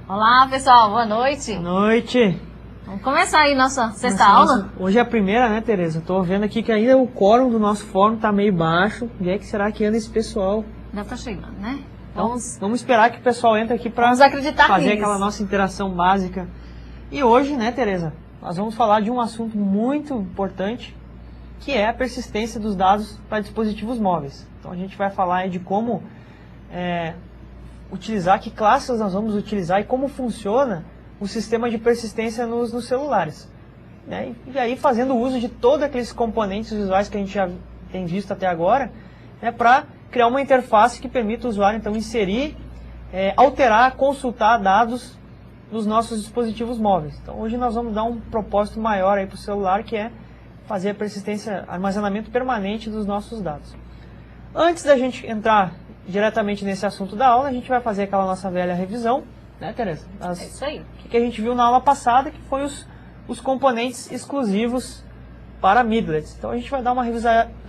Olá, pessoal, boa noite. Boa noite. Vamos começar aí nossa sexta aula. Hoje é a primeira, né, Tereza? Tô vendo aqui que ainda o quórum do nosso fórum tá meio baixo. Onde é que será que anda esse pessoal? Deve estar chegando, né? Vamos esperar que o pessoal entre aqui para fazer aquela nossa interação básica. E hoje, né, Tereza, nós vamos falar de um assunto muito importante, que é a persistência dos dados para dispositivos móveis. Então a gente vai falar aí de como utilizar, que classes nós vamos utilizar e como funciona o sistema de persistência nos celulares. Né? E aí fazendo uso de todos aqueles componentes visuais que a gente já tem visto até agora, né, para criar uma interface que permita o usuário então inserir, alterar, consultar dados nos nossos dispositivos móveis. Então hoje nós vamos dar um propósito maior aí para o celular, que é fazer a persistência, armazenamento permanente dos nossos dados. Antes da gente entrar diretamente nesse assunto da aula, a gente vai fazer aquela nossa velha revisão, né, Tereza? É isso aí. O que a gente viu na aula passada, que foi os componentes exclusivos para midlets. Então a gente vai dar uma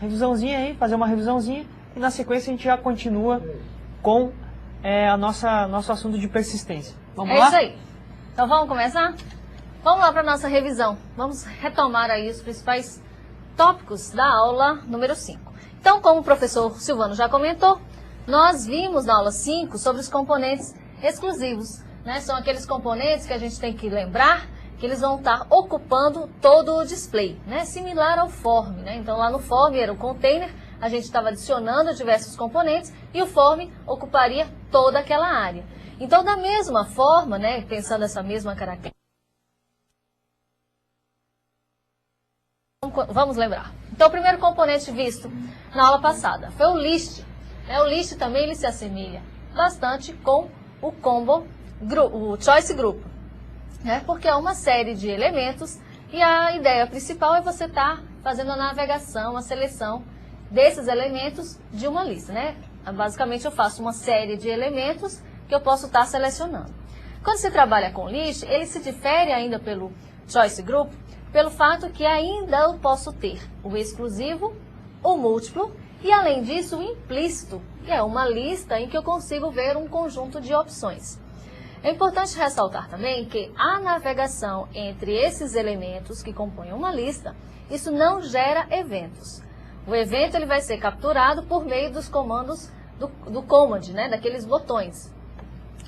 revisãozinha aí, fazer uma revisãozinha, e na sequência a gente já continua com nosso assunto de persistência. Vamos lá? É isso aí. Então vamos começar? Vamos lá para a nossa revisão. Vamos retomar aí os principais tópicos da aula número 5. Então, como o professor Silvano já comentou, nós vimos na aula 5 sobre os componentes exclusivos. Né? São aqueles componentes que a gente tem que lembrar que eles vão estar ocupando todo o display, né? Similar ao form. Né? Então, lá no form era o container, a gente estava adicionando diversos componentes e o form ocuparia toda aquela área. Então, da mesma forma, né, pensando essa mesma característica, vamos lembrar. Então, o primeiro componente visto na aula passada foi o list. O list também ele se assemelha bastante com o combo, o choice group, né? Porque é uma série de elementos e a ideia principal é você estar fazendo a navegação, a seleção desses elementos de uma lista, né? Basicamente eu faço uma série de elementos que eu posso estar selecionando. Quando se trabalha com list, ele se difere ainda pelo choice group, pelo fato que ainda eu posso ter o exclusivo, o múltiplo e, além disso, o implícito, que é uma lista em que eu consigo ver um conjunto de opções. É importante ressaltar também que a navegação entre esses elementos que compõem uma lista, isso não gera eventos. O evento ele vai ser capturado por meio dos comandos do command, né, daqueles botões.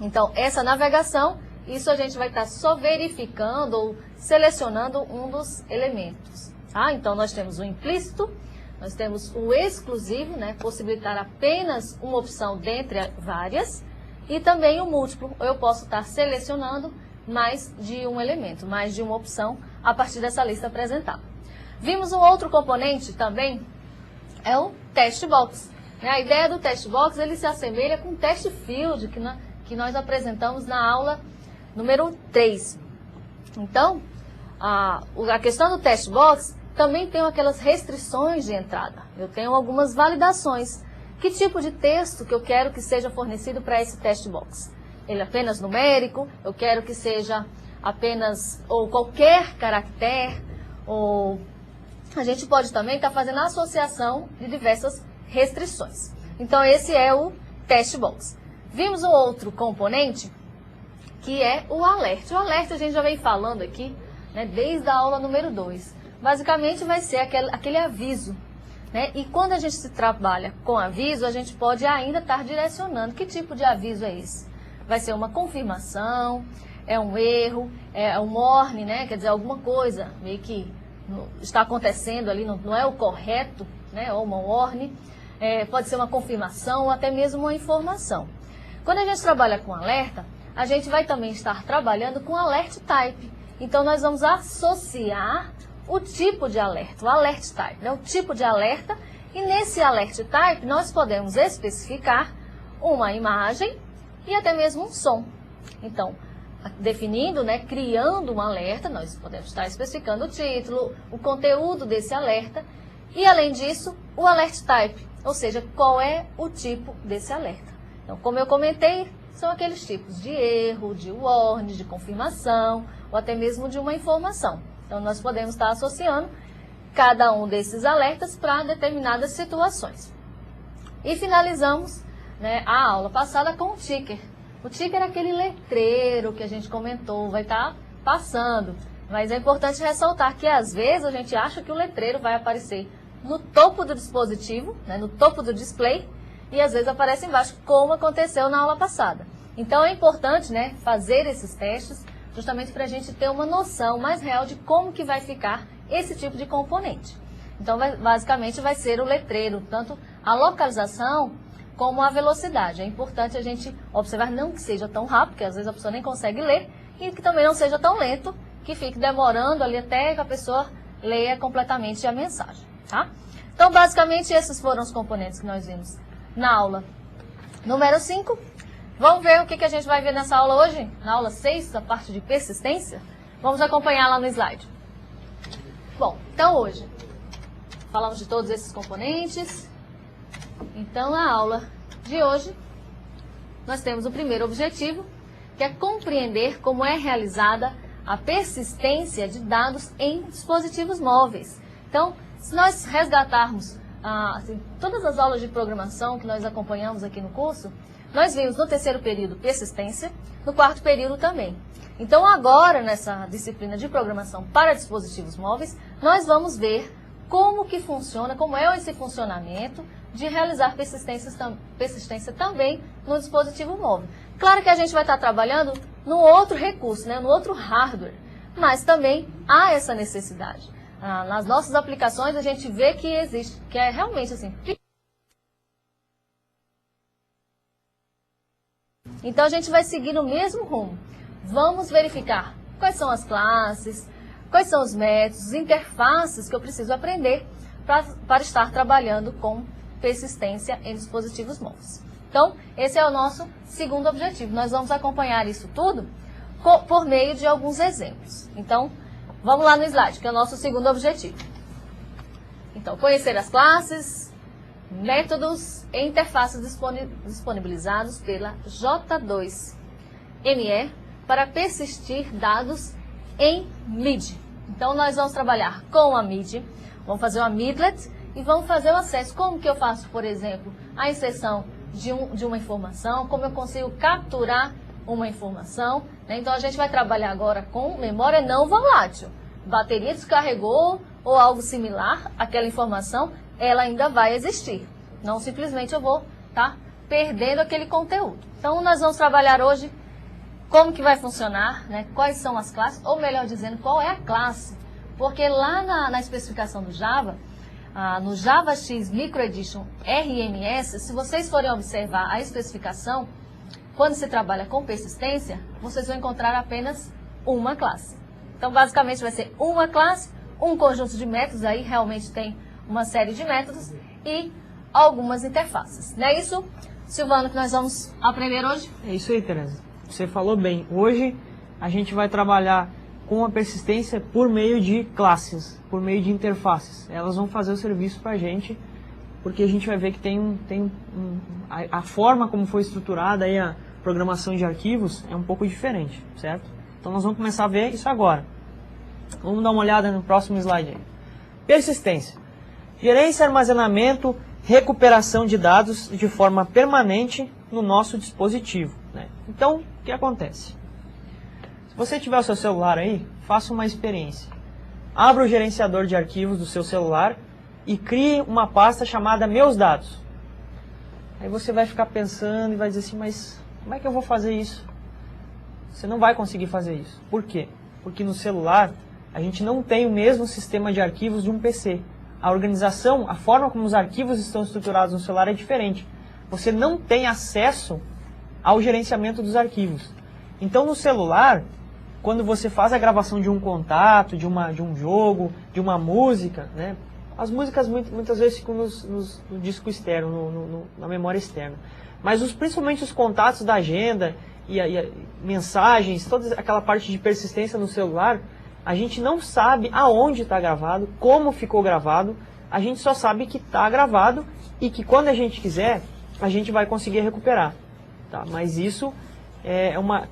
Então, essa navegação, isso a gente vai estar só verificando ou selecionando um dos elementos. Tá? Então, nós temos o implícito, nós temos o exclusivo, né, possibilitar apenas uma opção dentre várias, e também o múltiplo, eu posso estar selecionando mais de um elemento, mais de uma opção a partir dessa lista apresentada. Vimos um outro componente também, é o test box. A ideia do test box ele se assemelha com o test field que nós apresentamos na aula número 3. Então, a questão do test box também tem aquelas restrições de entrada. Eu tenho algumas validações. Que tipo de texto que eu quero que seja fornecido para esse test box? Ele é apenas numérico? Eu quero que seja apenas ou qualquer caractere? Ou a gente pode também estar fazendo a associação de diversas restrições. Então, esse é o test box. Vimos um outro componente que é o alert. O alert a gente já vem falando aqui, né, desde a aula número 2. Basicamente vai ser aquele aviso, né? E quando a gente se trabalha com aviso, a gente pode ainda estar direcionando. Que tipo de aviso é esse? Vai ser uma confirmação, é um erro, é um warning, né? Quer dizer, alguma coisa meio que está acontecendo ali, não é o correto, né? Ou uma warning, pode ser uma confirmação ou até mesmo uma informação. Quando a gente trabalha com alerta, a gente vai também estar trabalhando com alert type. Então, nós vamos associar o tipo de alerta, o alert type, né? O tipo de alerta, e nesse alert type nós podemos especificar uma imagem e até mesmo um som. Então, definindo, né, criando um alerta, nós podemos estar especificando o título, o conteúdo desse alerta e, além disso, o alert type, ou seja, qual é o tipo desse alerta. Então, como eu comentei, são aqueles tipos de erro, de warning, de confirmação ou até mesmo de uma informação. Então, nós podemos estar associando cada um desses alertas para determinadas situações. E finalizamos, né, a aula passada com o ticker. O ticker é aquele letreiro que a gente comentou, vai estar passando. Mas é importante ressaltar que às vezes a gente acha que o letreiro vai aparecer no topo do dispositivo, né, no topo do display, e às vezes aparece embaixo, como aconteceu na aula passada. Então é importante, né, fazer esses testes, justamente para a gente ter uma noção mais real de como que vai ficar esse tipo de componente. Então basicamente vai ser o letreiro, tanto a localização como a velocidade. É importante a gente observar, não que seja tão rápido, porque às vezes a pessoa nem consegue ler, e que também não seja tão lento, que fique demorando ali até que a pessoa leia completamente a mensagem, tá? Então, basicamente, esses foram os componentes que nós vimos na aula número 5. Vamos ver o que a gente vai ver nessa aula hoje? Na aula 6, a parte de persistência. Vamos acompanhar lá no slide. Bom, então hoje, falamos de todos esses componentes. Então, na aula de hoje, nós temos o primeiro objetivo, que é compreender como é realizada a persistência de dados em dispositivos móveis. Então, se nós resgatarmos assim, todas as aulas de programação que nós acompanhamos aqui no curso, nós vimos no terceiro período persistência, no quarto período também. Então, agora, nessa disciplina de programação para dispositivos móveis, nós vamos ver como que funciona, como é esse funcionamento de realizar persistência também no dispositivo móvel. Claro que a gente vai estar trabalhando no outro recurso, né, no outro hardware, mas também há essa necessidade. Nas nossas aplicações a gente vê que existe, que é realmente assim. Então a gente vai seguir no mesmo rumo. Vamos verificar quais são as classes, quais são os métodos, interfaces que eu preciso aprender para estar trabalhando com persistência em dispositivos móveis. Então, esse é o nosso segundo objetivo. Nós vamos acompanhar isso tudo por meio de alguns exemplos. Então, vamos lá no slide, que é o nosso segundo objetivo. Então, conhecer as classes, métodos e interfaces disponibilizados pela J2ME para persistir dados em MIDI. Então, nós vamos trabalhar com a MIDI, vamos fazer uma midlet e vamos fazer o acesso. Como que eu faço, por exemplo, a inserção de uma informação, como eu consigo capturar uma informação, né? Então, a gente vai trabalhar agora com memória não volátil. Bateria descarregou ou algo similar, aquela informação, ela ainda vai existir. Não simplesmente eu vou estar perdendo aquele conteúdo. Então, nós vamos trabalhar hoje como que vai funcionar, né? Quais são as classes, ou melhor dizendo, qual é a classe. Porque lá na especificação do Java, no JavaX Micro Edition RMS, se vocês forem observar a especificação, quando se trabalha com persistência, vocês vão encontrar apenas uma classe. Então, basicamente, vai ser uma classe, um conjunto de métodos, aí realmente tem uma série de métodos e algumas interfaces. Não é isso, Silvano, que nós vamos aprender hoje? É isso aí, Tereza. Você falou bem. Hoje a gente vai trabalhar com a persistência por meio de classes, por meio de interfaces. Elas vão fazer o serviço para a gente, porque a gente vai ver que a forma como foi estruturada aí a programação de arquivos é um pouco diferente, certo? Então nós vamos começar a ver isso agora. Vamos dar uma olhada no próximo slide aí. Persistência. Gerência, armazenamento, recuperação de dados de forma permanente no nosso dispositivo, né? Então, o que acontece? Se você tiver o seu celular aí, faça uma experiência. Abra o gerenciador de arquivos do seu celular e crie uma pasta chamada Meus Dados. Aí você vai ficar pensando e vai dizer assim, mas como é que eu vou fazer isso? Você não vai conseguir fazer isso. Por quê? Porque no celular a gente não tem o mesmo sistema de arquivos de um PC. A organização, a forma como os arquivos estão estruturados no celular é diferente. Você não tem acesso ao gerenciamento dos arquivos. Então no celular, quando você faz a gravação de um contato, de um jogo, de uma música, né? As músicas muitas vezes ficam no disco externo, na memória externa. Mas principalmente os contatos da agenda e mensagens, toda aquela parte de persistência no celular, a gente não sabe aonde está gravado, como ficou gravado, a gente só sabe que está gravado e que quando a gente quiser, a gente vai conseguir recuperar. Tá? Mas isso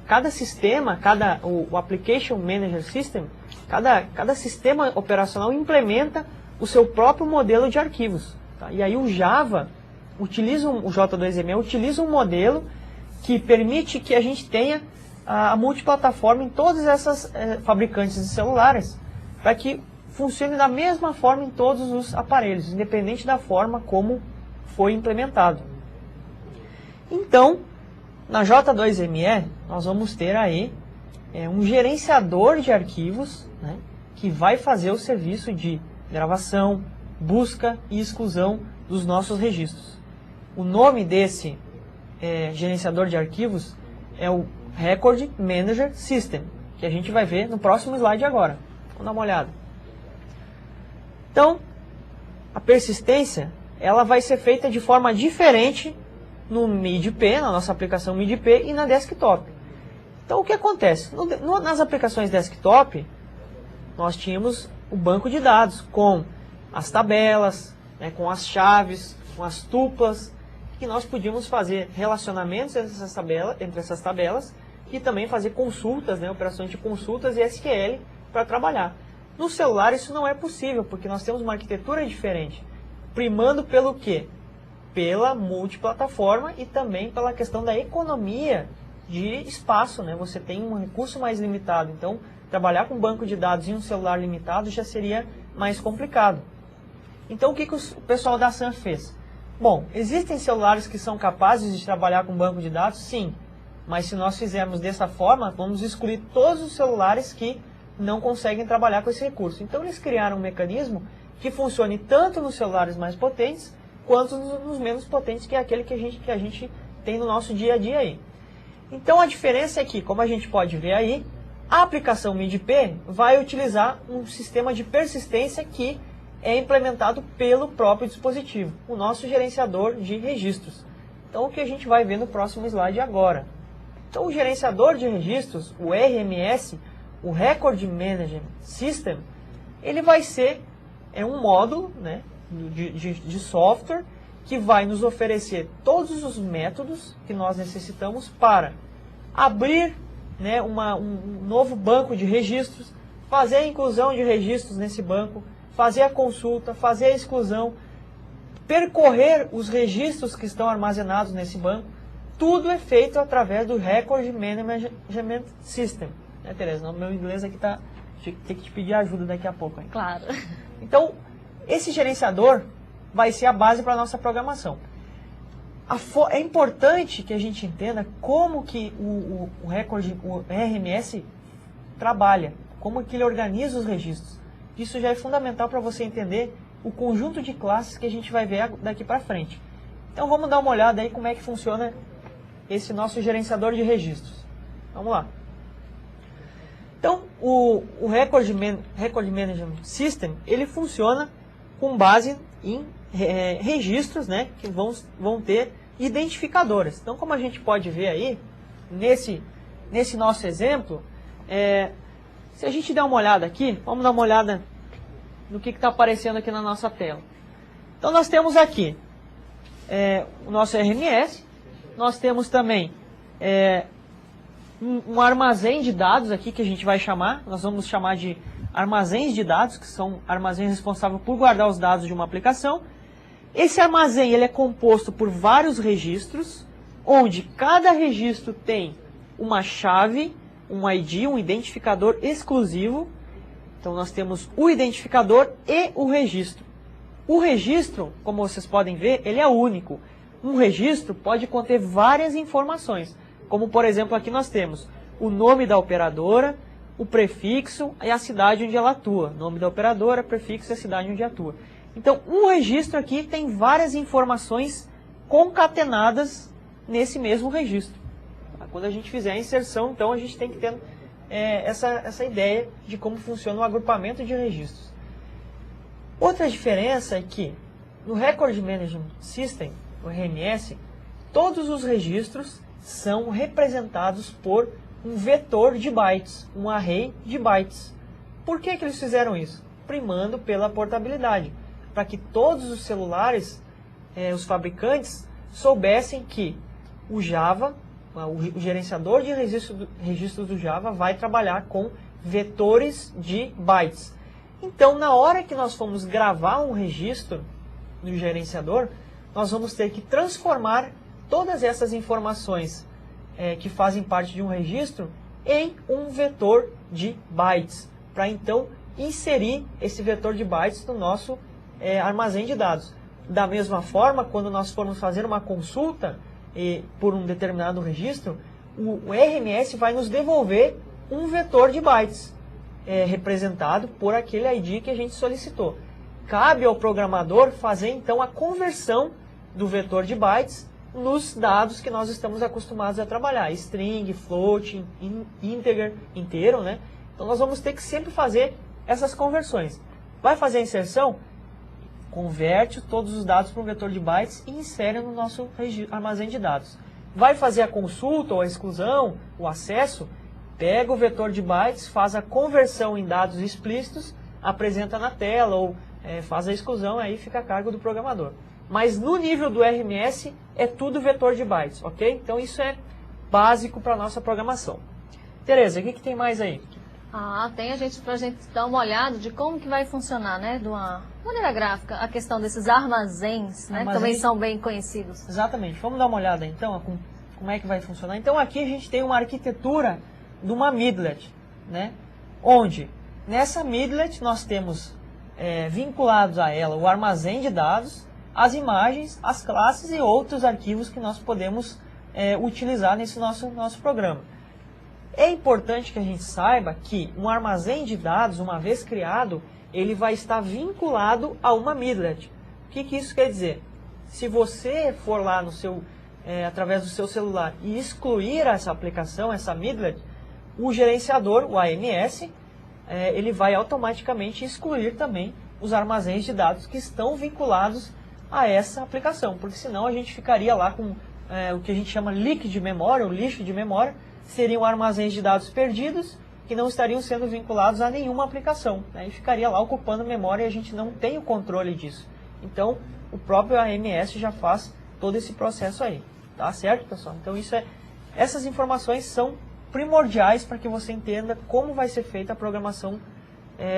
cada sistema, o Application Manager System, cada sistema operacional implementa o seu próprio modelo de arquivos. Tá? E aí o Java, o J2ME utiliza um modelo que permite que a gente tenha a multiplataforma em todas essas fabricantes de celulares, para que funcione da mesma forma em todos os aparelhos, independente da forma como foi implementado. Então, na J2ME, nós vamos ter aí um gerenciador de arquivos, né, que vai fazer o serviço de gravação, busca e exclusão dos nossos registros. O nome desse gerenciador de arquivos é o Record Manager System, que a gente vai ver no próximo slide agora. Vamos dar uma olhada. Então, a persistência ela vai ser feita de forma diferente no MIDP, na nossa aplicação MIDP e na desktop. Então, o que acontece? Nas aplicações desktop, nós tínhamos o banco de dados com as tabelas, né, com as chaves, com as tuplas, que nós podíamos fazer relacionamentos entre essas tabelas e também fazer consultas, né, operações de consultas e SQL para trabalhar. No celular isso não é possível, porque nós temos uma arquitetura diferente, primando pelo quê? Pela multiplataforma e também pela questão da economia de espaço, né? Você tem um recurso mais limitado, então trabalhar com banco de dados em um celular limitado já seria mais complicado. Então o que o pessoal da Sun fez? Bom, existem celulares que são capazes de trabalhar com banco de dados? Sim, mas se nós fizermos dessa forma, vamos excluir todos os celulares que não conseguem trabalhar com esse recurso. Então eles criaram um mecanismo que funcione tanto nos celulares mais potentes, quanto nos menos potentes, que é aquele que a gente tem no nosso dia a dia aí. Então a diferença é que, como a gente pode ver aí, a aplicação MIDP vai utilizar um sistema de persistência que é implementado pelo próprio dispositivo, o nosso gerenciador de registros. Então o que a gente vai ver no próximo slide agora. Então o gerenciador de registros, o RMS, o Record Management System, ele vai ser um módulo, né, de software que vai nos oferecer todos os métodos que nós necessitamos para abrir, né, um novo banco de registros, fazer a inclusão de registros nesse banco, fazer a consulta, fazer a exclusão, percorrer os registros que estão armazenados nesse banco. Tudo é feito através do Record Management System. Né, Tereza? Meu inglês aqui tá... Tem que te pedir ajuda daqui a pouco. Hein? Claro. Então, esse gerenciador vai ser a base para a nossa programação. É importante que a gente entenda como que o RMS trabalha, como que ele organiza os registros. Isso já é fundamental para você entender o conjunto de classes que a gente vai ver daqui para frente. Então vamos dar uma olhada aí como é que funciona esse nosso gerenciador de registros. Vamos lá. Então o Record Management System, ele funciona com base em registros, né, que vão ter identificadores. Então, como a gente pode ver aí, nesse nosso exemplo, se a gente der uma olhada aqui, vamos dar uma olhada no que está aparecendo aqui na nossa tela. Então, nós temos aqui o nosso RMS, nós temos também um armazém de dados aqui que a gente vai chamar, nós vamos chamar de armazéns de dados, que são armazéns responsáveis por guardar os dados de uma aplicação. Esse armazém ele é composto por vários registros, onde cada registro tem uma chave, um ID, um identificador exclusivo. Então nós temos o identificador e o registro. O registro, como vocês podem ver, ele é único. Um registro pode conter várias informações, como por exemplo aqui nós temos o nome da operadora, o prefixo e a cidade onde ela atua. Nome da operadora, prefixo e a cidade onde atua. Então, um registro aqui tem várias informações concatenadas nesse mesmo registro. Quando a gente fizer a inserção, então a gente tem que ter essa ideia de como funciona o agrupamento de registros. Outra diferença é que no Record Management System, o RMS, todos os registros são representados por um vetor de bytes, um array de bytes. Por que eles fizeram isso? Primando pela portabilidade, para que todos os celulares, os fabricantes, soubessem que o Java, o gerenciador de registros do Java, vai trabalhar com vetores de bytes. Então, na hora que nós formos gravar um registro no gerenciador, nós vamos ter que transformar todas essas informações que fazem parte de um registro em um vetor de bytes, para então inserir esse vetor de bytes no nosso armazém de dados. Da mesma forma, quando nós formos fazer uma consulta por um determinado registro, o RMS vai nos devolver um vetor de bytes, representado por aquele ID que a gente solicitou. Cabe ao programador fazer então a conversão do vetor de bytes nos dados que nós estamos acostumados a trabalhar, string, float, integer, inteiro, né? Então nós vamos ter que sempre fazer essas conversões. Vai fazer a inserção? Converte todos os dados para um vetor de bytes e insere no nosso armazém de dados. Vai fazer a consulta ou a exclusão, o acesso? Pega o vetor de bytes, faz a conversão em dados explícitos, apresenta na tela ou faz a exclusão, aí fica a cargo do programador. Mas no nível do RMS é tudo vetor de bytes, ok? Então isso é básico para a nossa programação. Tereza, o que tem mais aí? Tem para a gente dar uma olhada de como que vai funcionar, né? De uma maneira gráfica, a questão desses armazéns, né? Também são bem conhecidos. Exatamente. Vamos dar uma olhada então, como é que vai funcionar. Então aqui a gente tem uma arquitetura de uma midlet, né? Onde nessa midlet nós temos vinculados a ela o armazém de dados, as imagens, as classes e outros arquivos que nós podemos utilizar nesse nosso programa. É importante que a gente saiba que um armazém de dados, uma vez criado, ele vai estar vinculado a uma midlet. O que isso quer dizer? Se você for lá através do seu celular e excluir essa aplicação, essa midlet, o gerenciador, o AMS, ele vai automaticamente excluir também os armazéns de dados que estão vinculados a essa aplicação, porque senão a gente ficaria lá com o que a gente chama leak de memória, ou lixo de memória, seriam armazéns de dados perdidos que não estariam sendo vinculados a nenhuma aplicação, né? E ficaria lá ocupando memória e a gente não tem o controle disso. Então, o próprio AMS já faz todo esse processo aí, tá certo, pessoal? Então, essas informações são primordiais para que você entenda como vai ser feita a programação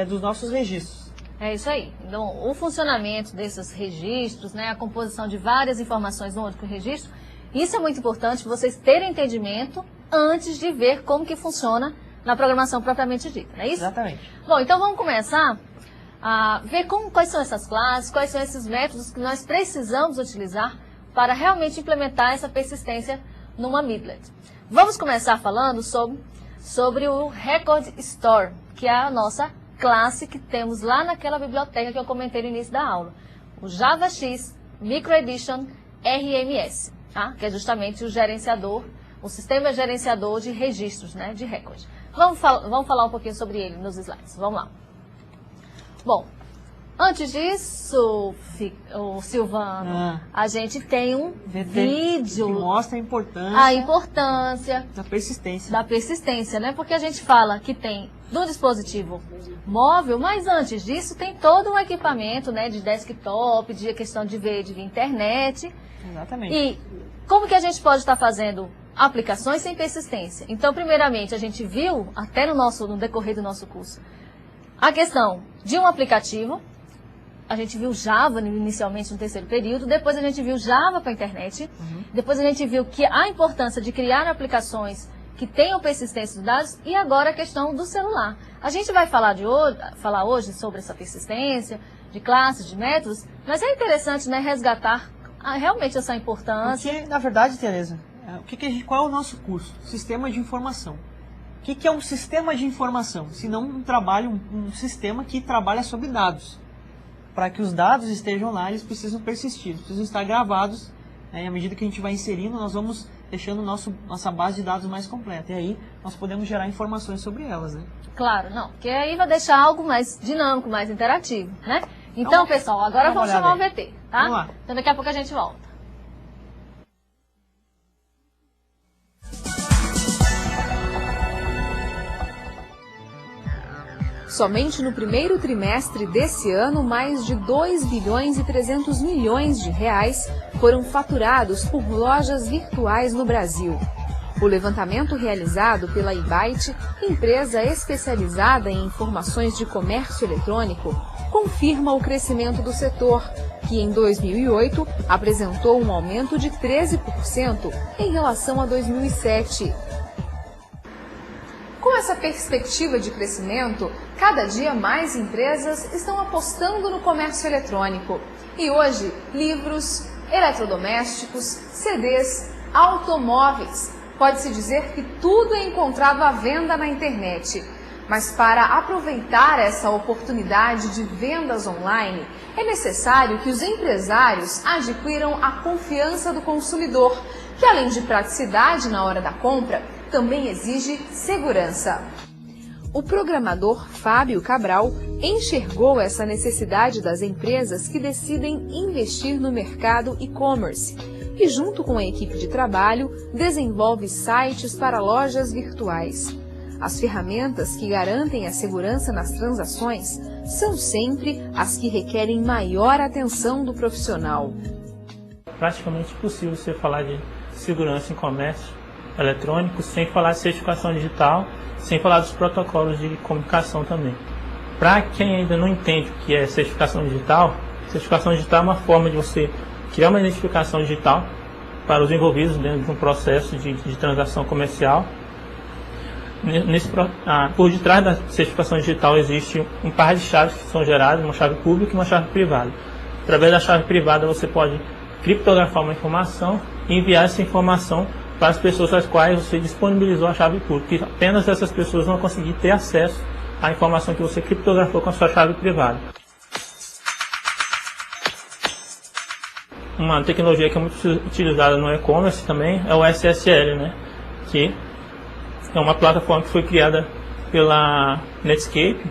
dos nossos registros. É isso aí. Então, o funcionamento desses registros, né, a composição de várias informações no único registro, isso é muito importante, vocês terem entendimento antes de ver como que funciona na programação propriamente dita, não é isso? Exatamente. Bom, então vamos começar a ver quais são essas classes, quais são esses métodos que nós precisamos utilizar para realmente implementar essa persistência numa midlet. Vamos começar falando sobre o Record Store, que é a nossa classe que temos lá naquela biblioteca que eu comentei no início da aula. O JavaX MicroEdition RMS, tá? Que é justamente o gerenciador, o sistema gerenciador de registros, né, de record. Vamos falar um pouquinho sobre ele nos slides. Vamos lá. Bom, antes disso, Silvano, a gente tem um vídeo que mostra a importância da persistência. Da persistência, né? Porque a gente fala que tem do dispositivo móvel, mas antes disso tem todo um equipamento, né, de desktop, de questão de ver internet. Exatamente. E como que a gente pode estar fazendo aplicações sem persistência? Então, primeiramente, a gente viu, até no decorrer do nosso curso, a questão de um aplicativo. A gente viu Java inicialmente no terceiro período, depois a gente viu Java para a internet, depois a gente viu que a importância de criar aplicações que tenham persistência dos dados e agora a questão do celular. A gente vai falar hoje sobre essa persistência, de classes, de métodos, mas é interessante, né, resgatar realmente essa importância. Porque, na verdade, Tereza, qual é o nosso curso? Sistema de informação. O que é um sistema de informação? Se não um sistema que trabalha sobre dados. Para que os dados estejam lá, eles precisam persistir, eles precisam estar gravados. E à medida que a gente vai inserindo, nós vamos deixando nossa base de dados mais completa. E aí nós podemos gerar informações sobre elas, né? Claro, não, porque aí vai deixar algo mais dinâmico, mais interativo, né? Então, pessoal, agora vamos chamar o VT, tá? Vamos lá. Então daqui a pouco a gente volta. Somente no primeiro trimestre desse ano, mais de 2 bilhões e 300 milhões de reais foram faturados por lojas virtuais no Brasil. O levantamento realizado pela eByte, empresa especializada em informações de comércio eletrônico, confirma o crescimento do setor, que em 2008 apresentou um aumento de 13% em relação a 2007. Com essa perspectiva de crescimento, cada dia mais empresas estão apostando no comércio eletrônico. E hoje, livros, eletrodomésticos, CDs, automóveis, pode-se dizer que tudo é encontrado à venda na internet. Mas para aproveitar essa oportunidade de vendas online, é necessário que os empresários adquiram a confiança do consumidor, que além de praticidade na hora da compra, também exige segurança. O programador Fábio Cabral enxergou essa necessidade das empresas que decidem investir no mercado e-commerce e, junto com a equipe de trabalho, desenvolve sites para lojas virtuais. As ferramentas que garantem a segurança nas transações são sempre as que requerem maior atenção do profissional. Praticamente impossível você falar de segurança em comércio eletrônico sem falar de certificação digital, sem falar dos protocolos de comunicação também. Para quem ainda não entende o que é certificação digital é uma forma de você criar uma identificação digital para os envolvidos dentro de um processo de transação comercial. Por detrás da certificação digital existe um par de chaves que são geradas, uma chave pública e uma chave privada. Através da chave privada você pode criptografar uma informação e enviar essa informação para as pessoas às quais você disponibilizou a chave pública. E apenas essas pessoas vão conseguir ter acesso à informação que você criptografou com a sua chave privada. Uma tecnologia que é muito utilizada no e-commerce também é o SSL, né? Que é uma plataforma que foi criada pela Netscape,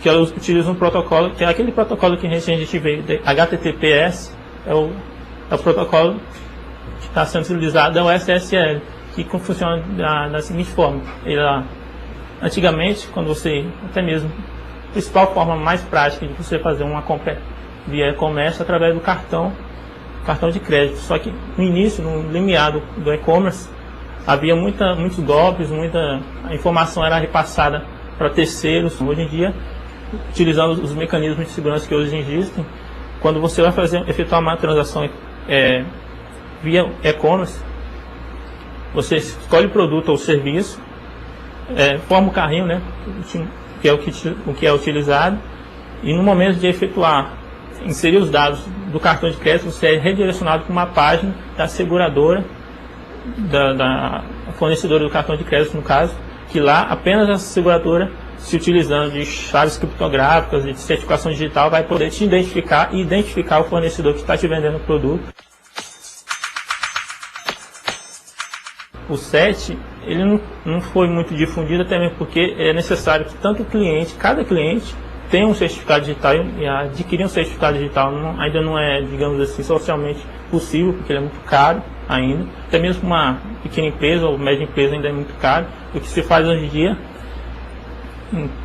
que ela utiliza um protocolo, que é aquele protocolo que a gente vê, HTTPS, é o protocolo que está sendo utilizado, é o SSL, que funciona da seguinte forma. Antigamente, quando você, até mesmo, a principal forma mais prática de você fazer uma compra via e-commerce através do cartão de crédito. Só que no início, no limiar do e-commerce, havia muitos golpes, a informação era repassada para terceiros. Hoje em dia, utilizando os mecanismos de segurança que hoje existem, quando você vai efetuar uma transação via e-commerce, você escolhe o produto ou serviço, forma o carrinho, né, que é o que é utilizado, e no momento de inserir os dados do cartão de crédito, você é redirecionado para uma página da seguradora, da fornecedora do cartão de crédito, no caso, que lá apenas a seguradora, se utilizando de chaves criptográficas e de certificação digital, vai poder te identificar e identificar o fornecedor que está te vendendo o produto. O SET, ele não foi muito difundido, até mesmo porque é necessário que cada cliente tenha um certificado digital, e adquirir um certificado digital ainda não é, digamos assim, socialmente possível, porque ele é muito caro ainda. Até mesmo uma pequena empresa ou média empresa ainda é muito caro. O que se faz hoje em dia,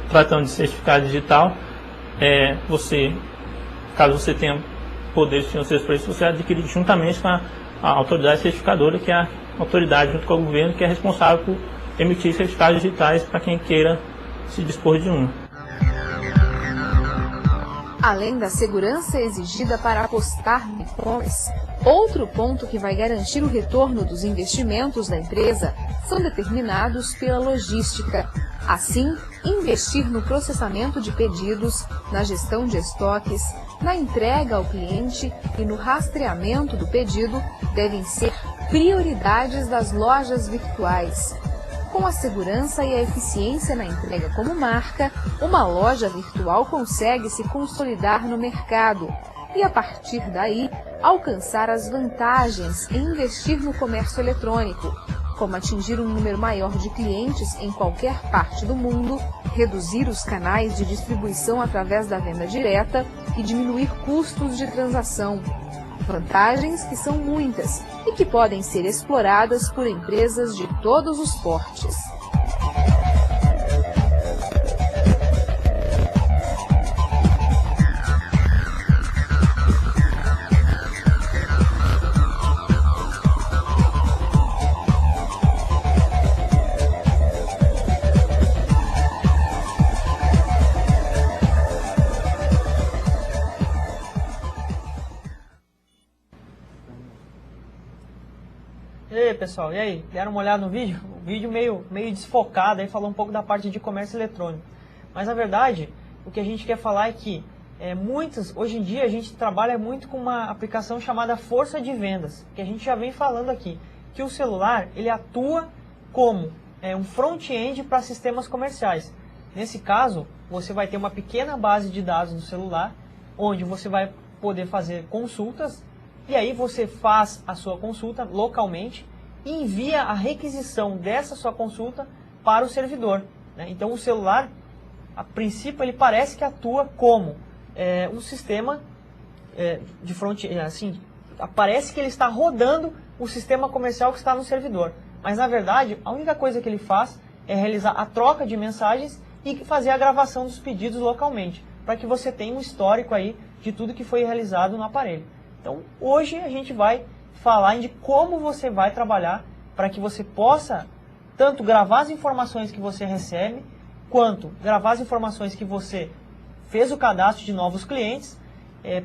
tratando de certificado digital, caso você tenha poderes financeiros para isso, você adquire juntamente com a autoridade certificadora, que é a autoridade junto com o governo, que é responsável por emitir certificados digitais para quem queira se dispor de um. Além da segurança exigida para apostar no e-commerce, outro ponto que vai garantir o retorno dos investimentos da empresa são determinados pela logística. Assim, investir no processamento de pedidos, na gestão de estoques, na entrega ao cliente e no rastreamento do pedido devem ser prioridades das lojas virtuais. Com a segurança e a eficiência na entrega como marca, uma loja virtual consegue se consolidar no mercado e, a partir daí, alcançar as vantagens em investir no comércio eletrônico, como atingir um número maior de clientes em qualquer parte do mundo, reduzir os canais de distribuição através da venda direta e diminuir custos de transação. Vantagens que são muitas e que podem ser exploradas por empresas de todos os portes. E aí, pessoal, e aí? Deram uma olhada no vídeo? O vídeo meio desfocado, aí falou um pouco da parte de comércio eletrônico. Mas, na verdade, o que a gente quer falar é que hoje em dia a gente trabalha muito com uma aplicação chamada força de vendas, que a gente já vem falando aqui, que o celular ele atua como um front-end para sistemas comerciais. Nesse caso, você vai ter uma pequena base de dados no celular, onde você vai poder fazer consultas, e aí você faz a sua consulta localmente e envia a requisição dessa sua consulta para o servidor, né? Então o celular, a princípio, ele parece que atua como um sistema de front-end, assim, parece que ele está rodando o sistema comercial que está no servidor. Mas na verdade, a única coisa que ele faz é realizar a troca de mensagens e fazer a gravação dos pedidos localmente, para que você tenha um histórico aí de tudo que foi realizado no aparelho. Então, hoje a gente vai falar de como você vai trabalhar para que você possa tanto gravar as informações que você recebe, quanto gravar as informações que você fez o cadastro de novos clientes.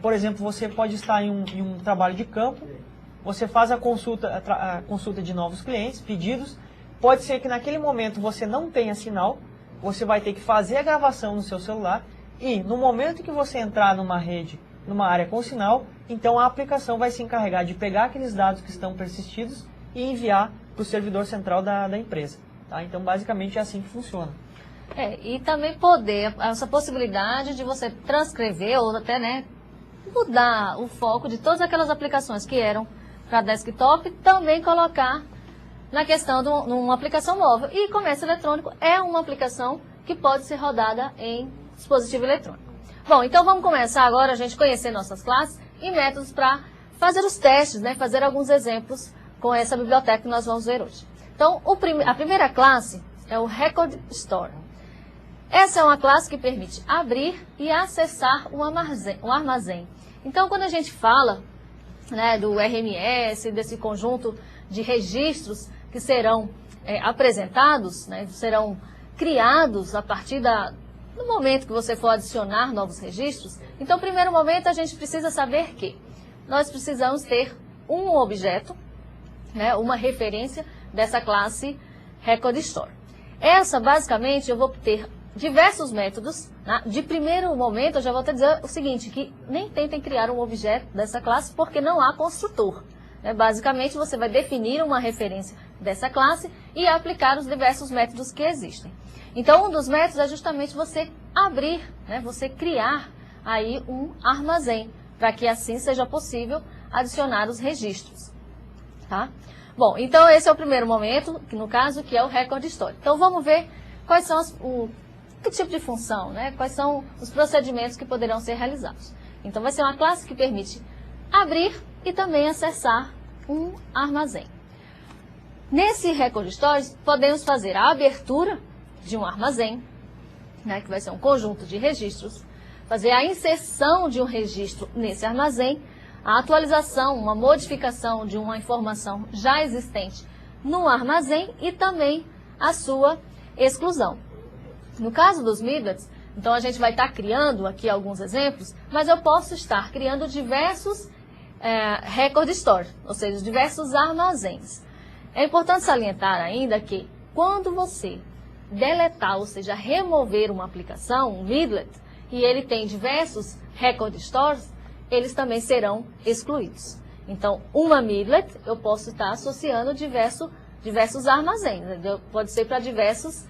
Por exemplo, você pode estar em um trabalho de campo, você faz a consulta de novos clientes, pedidos. Pode ser que naquele momento você não tenha sinal, você vai ter que fazer a gravação no seu celular e no momento que você entrar numa rede, numa área com sinal, então a aplicação vai se encarregar de pegar aqueles dados que estão persistidos e enviar para o servidor central da empresa. Tá? Então, basicamente, é assim que funciona. E também essa possibilidade de você transcrever ou até, né, mudar o foco de todas aquelas aplicações que eram para desktop, também colocar na questão de uma aplicação móvel. E comércio eletrônico é uma aplicação que pode ser rodada em dispositivo eletrônico. Bom, então vamos começar agora a gente conhecer nossas classes e métodos para fazer os testes, né, fazer alguns exemplos com essa biblioteca que nós vamos ver hoje. Então, a primeira classe é o Record Store. Essa é uma classe que permite abrir e acessar um armazém. Então, quando a gente fala, né, do RMS, desse conjunto de registros que serão apresentados, né, serão criados a partir no momento que você for adicionar novos registros, então, no primeiro momento, a gente precisa saber que nós precisamos ter um objeto, né, uma referência dessa classe Record Store. Essa, basicamente, eu vou ter diversos métodos. Né? De primeiro momento, eu já vou te dizer o seguinte, que nem tentem criar um objeto dessa classe, porque não há construtor. Né? Basicamente, você vai definir uma referência dessa classe e aplicar os diversos métodos que existem. Então, um dos métodos é justamente você abrir, né, você criar aí um armazém, para que assim seja possível adicionar os registros. Tá? Bom, então esse é o primeiro momento, que no caso que é o Record Store. Então vamos ver quais são que tipo de função, né, quais são os procedimentos que poderão ser realizados. Então vai ser uma classe que permite abrir e também acessar um armazém. Nesse Record Store podemos fazer a abertura de um armazém, né, que vai ser um conjunto de registros, fazer a inserção de um registro nesse armazém, a atualização, uma modificação de uma informação já existente no armazém e também a sua exclusão. No caso dos midlets, então a gente vai estar criando aqui alguns exemplos, mas eu posso estar criando diversos Record Store, ou seja, diversos armazéns. É importante salientar ainda que quando você deletar, ou seja, remover uma aplicação, um midlet, e ele tem diversos Record Stores, eles também serão excluídos. Então, uma midlet, eu posso estar associando diversos armazéns. Pode ser para diversas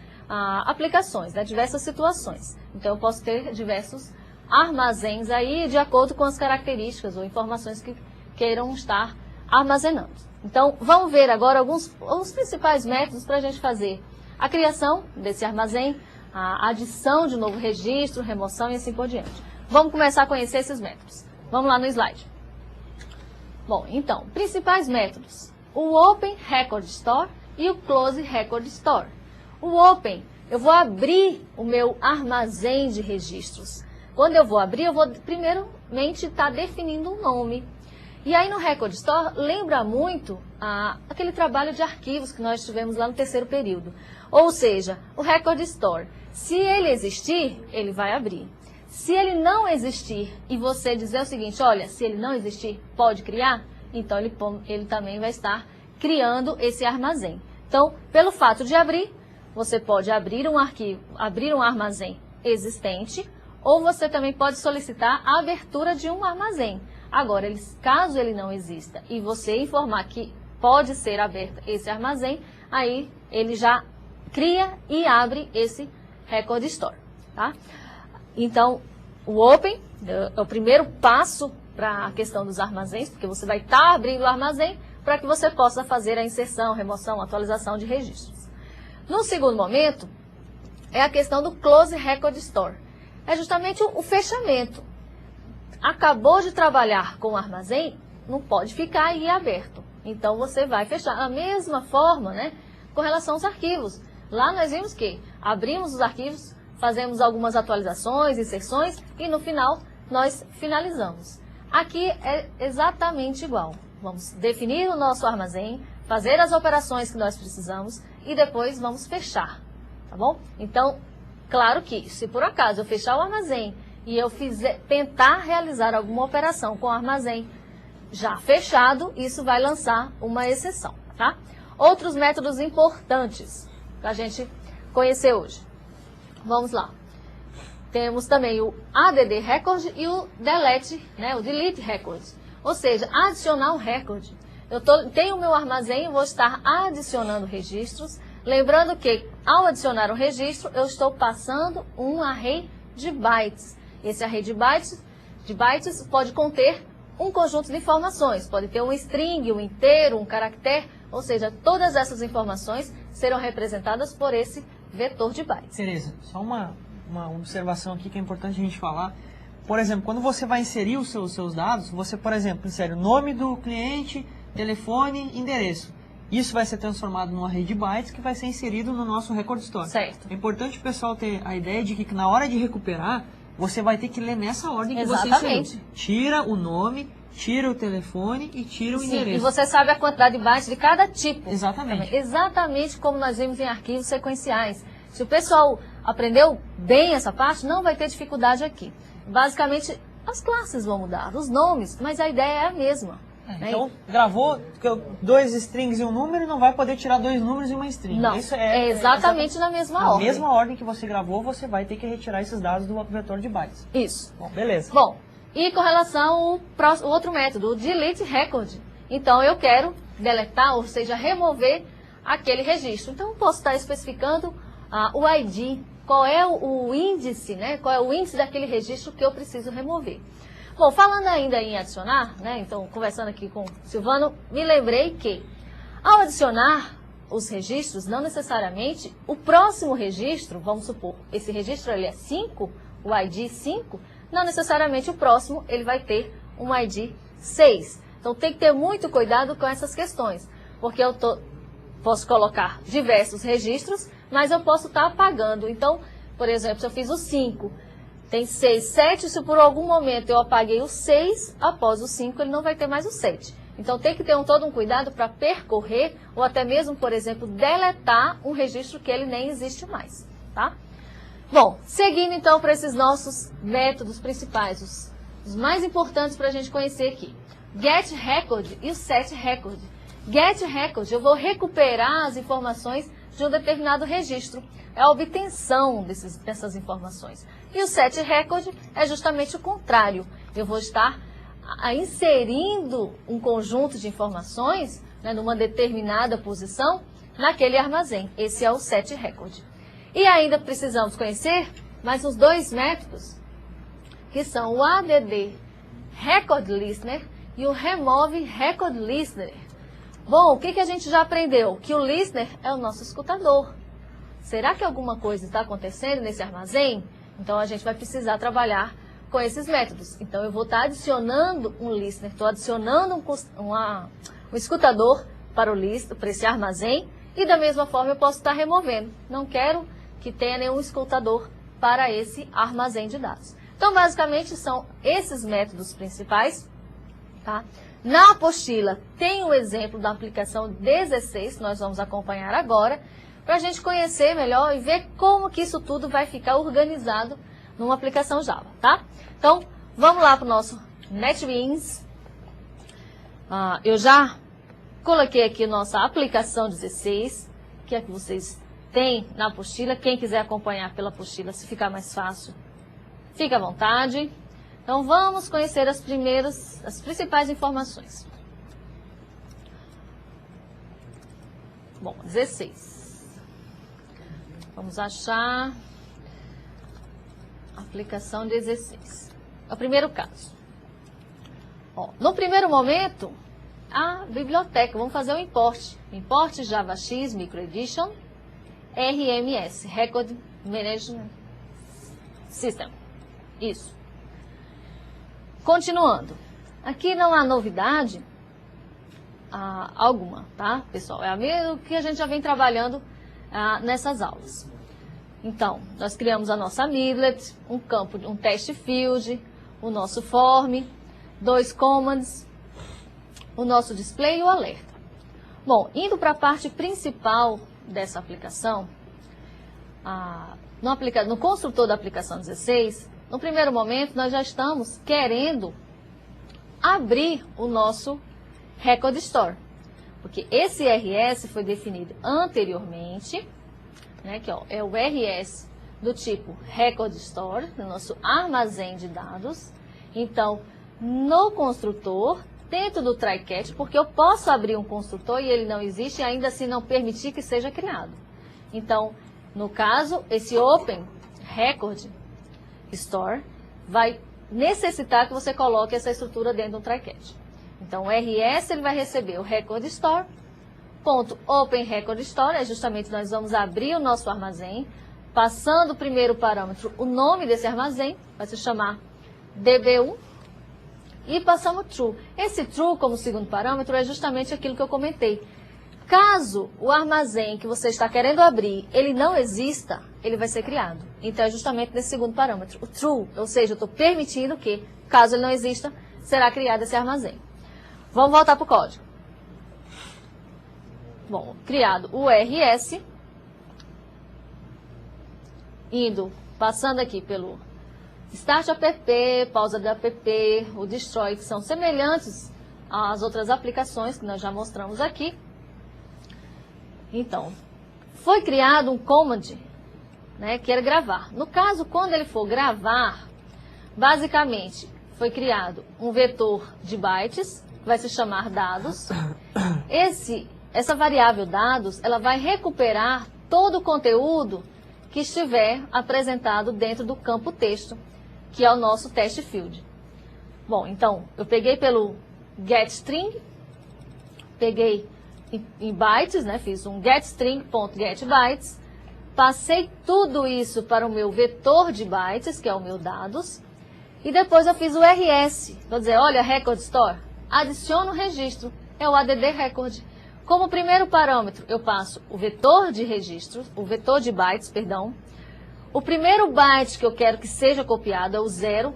aplicações, né, diversas situações. Então, eu posso ter diversos armazéns aí de acordo com as características ou informações que queiram estar armazenando. Então, vamos ver agora os principais métodos para a gente fazer a criação desse armazém, a adição de novo registro, remoção e assim por diante. Vamos começar a conhecer esses métodos. Vamos lá no slide. Bom, então, principais métodos. O Open Record Store e o Close Record Store. O Open, eu vou abrir o meu armazém de registros. Quando eu vou abrir, eu vou primeiramente estar definindo um nome. E aí no Record Store, lembra muito aquele trabalho de arquivos que nós tivemos lá no terceiro período. Ou seja, o Record Store, se ele existir, ele vai abrir. Se ele não existir e você dizer o seguinte, olha, se ele não existir, pode criar, então ele também vai estar criando esse armazém. Então, pelo fato de abrir, você pode abrir um arquivo, abrir um armazém existente, ou você também pode solicitar a abertura de um armazém. Agora, caso ele não exista e você informar que pode ser aberto esse armazém, aí ele já cria e abre esse Record Store, tá? Então, o Open é o primeiro passo para a questão dos armazéns, porque você vai estar abrindo o armazém para que você possa fazer a inserção, remoção, atualização de registros. No segundo momento, é a questão do Close Record Store. É justamente o fechamento. Acabou de trabalhar com o armazém, não pode ficar aí aberto. Então, você vai fechar. Da mesma forma, né, com relação aos arquivos. Lá nós vimos que abrimos os arquivos, fazemos algumas atualizações, inserções e no final nós finalizamos. Aqui é exatamente igual. Vamos definir o nosso armazém, fazer as operações que nós precisamos e depois vamos fechar, tá bom? Então, claro que se por acaso eu fechar o armazém e eu tentar realizar alguma operação com o armazém já fechado, isso vai lançar uma exceção, tá? Outros métodos importantes para a gente conhecer hoje. Vamos lá. Temos também o ADD Record e o Delete, né, o Delete Record. Ou seja, adicionar um recorde. Eu tenho o meu armazém, eu vou estar adicionando registros. Lembrando que, ao adicionar um registro, eu estou passando um array de bytes. Esse array de bytes pode conter um conjunto de informações. Pode ter um string, um inteiro, um caractere. Ou seja, todas essas informações serão representadas por esse vetor de bytes. Tereza, só uma observação aqui que é importante a gente falar. Por exemplo, quando você vai inserir os seus dados, você, por exemplo, insere o nome do cliente, telefone, endereço. Isso vai ser transformado num array de bytes que vai ser inserido no nosso Record Store. Certo. É importante o pessoal ter a ideia de que na hora de recuperar, você vai ter que ler nessa ordem que você inseriu. Tira o nome, tira o telefone e tira o endereço. E você sabe a quantidade de bytes de cada tipo. Exatamente. Também. Exatamente como nós vimos em arquivos sequenciais. Se o pessoal aprendeu bem essa parte, não vai ter dificuldade aqui. Basicamente, as classes vão mudar, os nomes, mas a ideia é a mesma. Né? Então, gravou 2 strings e um número, não vai poder tirar 2 números e uma string. Não, isso é exatamente na mesma ordem. Na mesma ordem que você gravou, você vai ter que retirar esses dados do vetor de bytes. Isso. Bom, beleza. Bom, e com relação ao outro método, o Delete Record. Então, eu quero deletar, ou seja, remover aquele registro. Então, eu posso estar especificando o ID, qual é o índice, né? Qual é o índice daquele registro que eu preciso remover. Bom, falando ainda em adicionar, né? Então, conversando aqui com o Silvano, me lembrei que, ao adicionar os registros, não necessariamente o próximo registro, vamos supor, esse registro ele é 5, o ID 5, não necessariamente o próximo ele vai ter um ID 6. Então, tem que ter muito cuidado com essas questões, porque eu posso colocar diversos registros, mas eu posso estar apagando. Então, por exemplo, se eu fiz o 5, tem 6, 7, se por algum momento eu apaguei o 6, após o 5 ele não vai ter mais o 7. Então tem que ter todo um cuidado para percorrer, ou até mesmo, por exemplo, deletar um registro que ele nem existe mais, tá? Bom, seguindo então para esses nossos métodos principais, os mais importantes para a gente conhecer aqui. Get Record e o Set Record. Get Record, eu vou recuperar as informações de um determinado registro. É a obtenção dessas informações. E o Set Record é justamente o contrário. Eu vou estar inserindo um conjunto de informações, né, numa determinada posição naquele armazém. Esse é o Set Record. E ainda precisamos conhecer mais uns 2 métodos, que são o ADD Record Listener e o Remove Record Listener. Bom, o que a gente já aprendeu? Que o listener é o nosso escutador. Será que alguma coisa está acontecendo nesse armazém? Então, a gente vai precisar trabalhar com esses métodos. Então, eu vou estar adicionando um listener, estou adicionando um escutador para esse armazém e, da mesma forma, eu posso estar removendo. Não quero que tenha nenhum escutador para esse armazém de dados. Então, basicamente, são esses métodos principais, tá? Na apostila tem o exemplo da aplicação 16, que nós vamos acompanhar agora, para a gente conhecer melhor e ver como que isso tudo vai ficar organizado numa aplicação Java, tá? Então, vamos lá para o nosso NetBeans. Eu já Coloquei aqui nossa aplicação 16, que é que vocês têm na apostila. Quem quiser acompanhar pela apostila, se ficar mais fácil, fica à vontade. Então, vamos conhecer as principais informações. Bom, 16. Vamos achar a aplicação 16. É o primeiro caso. Ó, no primeiro momento, a biblioteca, vamos fazer o import. Import JavaX Micro Edition RMS, Record Management System. Isso. Continuando. Aqui não há novidade alguma, tá, pessoal? É a mesma que a gente já vem trabalhando nessas aulas. Então, nós criamos a nossa midlet, um campo, um test field, o nosso form, 2 commands, o nosso display e o alerta. Bom, indo para a parte principal dessa aplicação, no construtor da aplicação 16, no primeiro momento nós já estamos querendo abrir o nosso Record Store, porque esse RS foi definido anteriormente, né, que ó, é o RS do tipo Record Store, no nosso armazém de dados. Então, no construtor, dentro do try-catch, porque eu posso abrir um construtor e ele não existe e ainda assim não permitir que seja criado. Então, no caso, esse Open Record Store vai necessitar que você coloque essa estrutura dentro do try-catch. Então, o RS ele vai receber o Record Store, ponto Open Record Store, é justamente nós vamos abrir o nosso armazém, passando o primeiro parâmetro, o nome desse armazém, vai se chamar DB1, e passamos True. Esse True, como segundo parâmetro, é justamente aquilo que eu comentei. Caso o armazém que você está querendo abrir, ele não exista, ele vai ser criado. Então, é justamente nesse segundo parâmetro, o True, ou seja, eu estou permitindo que, caso ele não exista, será criado esse armazém. Vamos voltar para o código. Bom, criado o RS, passando aqui pelo Start app, pausa do app, o Destroy, que são semelhantes às outras aplicações que nós já mostramos aqui. Então, foi criado um command, né, que era gravar. No caso, quando ele for gravar, basicamente, foi criado um vetor de bytes, vai se chamar dados. Essa variável dados, ela vai recuperar todo o conteúdo que estiver apresentado dentro do campo texto, que é o nosso test field. Bom, então, eu peguei pelo getString, peguei em bytes, né, fiz um getString.getBytes, passei tudo isso para o meu vetor de bytes, que é o meu dados, e depois eu fiz o RS, vou dizer, olha, Record Store, adiciono o registro, é o add record. Como primeiro parâmetro, eu passo o vetor de registro, o vetor de bytes, perdão. O primeiro byte que eu quero que seja copiado é o 0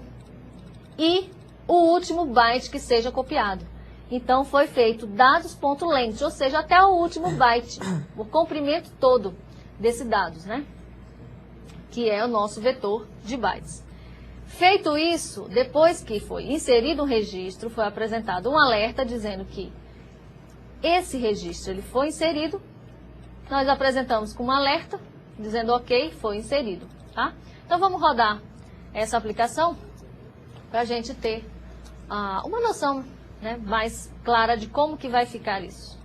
e o último byte que seja copiado. Então, foi feito dados.length, ou seja, até o último byte, o comprimento todo desse dados, né? Que é o nosso vetor de bytes. Feito isso, depois que foi inserido um registro, foi apresentado um alerta dizendo que esse registro ele foi inserido. Nós apresentamos com um alerta dizendo ok, foi inserido, tá? Então vamos rodar essa aplicação para a gente ter uma noção, né, mais clara de como que vai ficar isso.